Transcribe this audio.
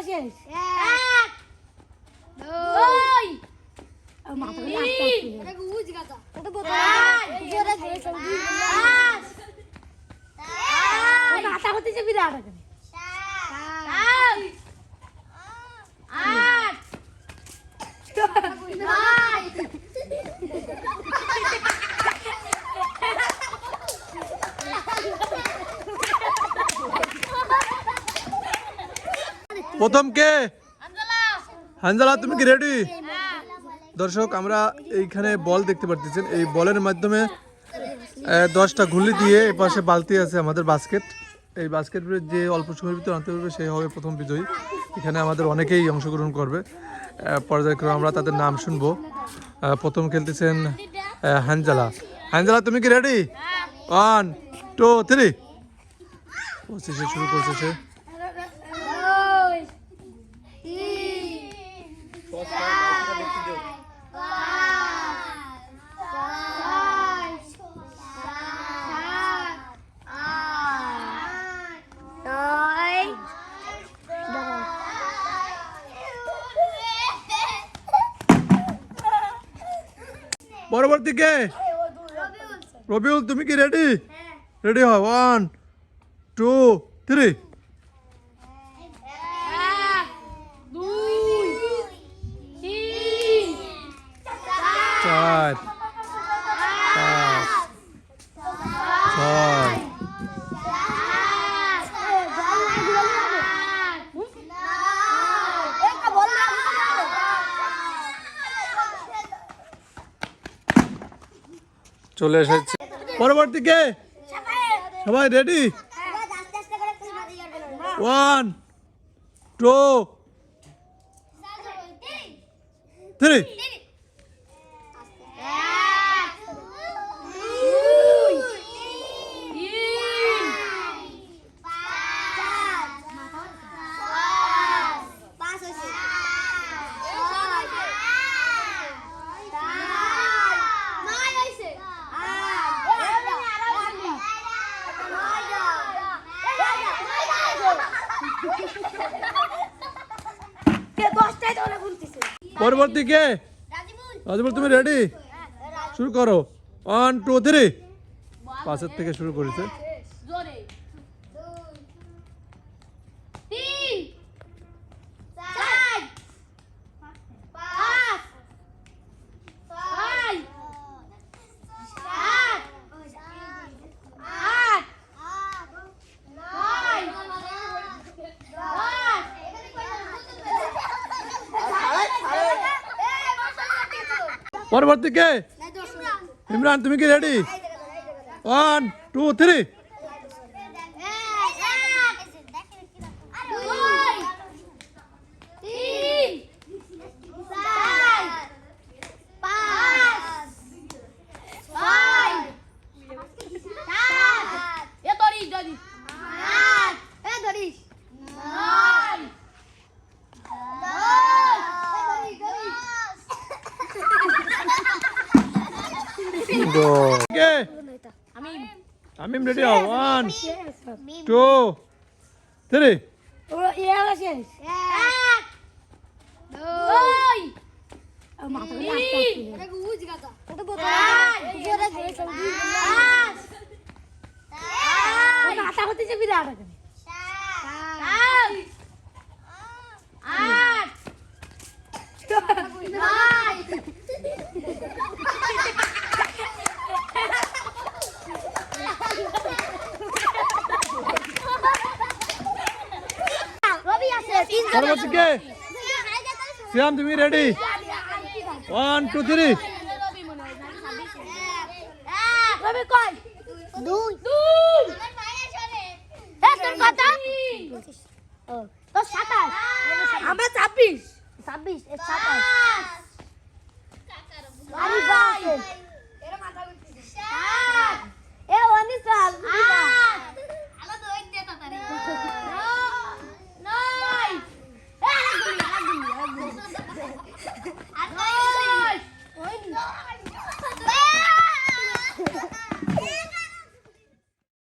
শেষ। 1 2 মাথা হতেছে বিরাট এখানে। 8 প্রথম কে? হানজালা, তুমি কি রেডি? দর্শক, আমরা এইখানে বল দেখতে পাচ্ছেন। এই বলের মাধ্যমে 10টা ঘুলি দিয়ে এই পাশে বালতি আছে আমাদের বাস্কেট। এই বাস্কেটে যে অল্প সময়ের ভিতরে আনতে পারবে সেই হবে প্রথম বিজয়ী। এখানে আমাদের অনেকেই অংশগ্রহণ করবে। পর্যায়ক্রমে আমরা তাদের নাম শুনবো। প্রথম খেলতেছেন হানজালা। হানজালা, তুমি কি রেডি? 1 2 3 পঁচিশে শুরু করছে সে। পরবর্তী কে? রবিউল, তুমি কি রেডি? রেডি হও। 1 2 3 4 5 6 চলে এসেছে। পরবর্তী কে? সবাই রেডি? 1 2 3 পরবর্তী কে? রাজিবুল, তুমি রেডি? শুরু করো। 1 2 3 পাঁচের থেকে শুরু করেছে। পরবর্তী কে? ইমরান, তুমি কি রেডি? 1 2 3 আমিম, রেডি হও। 1 2 3 শেষ। 1 2 মাথা হতেছে বিরাট এখানে। 8 পরবর্তী কে? সিয়াম, তুমি রেডি? 1 2 3 রবি কই? 2 2 তোর কথা?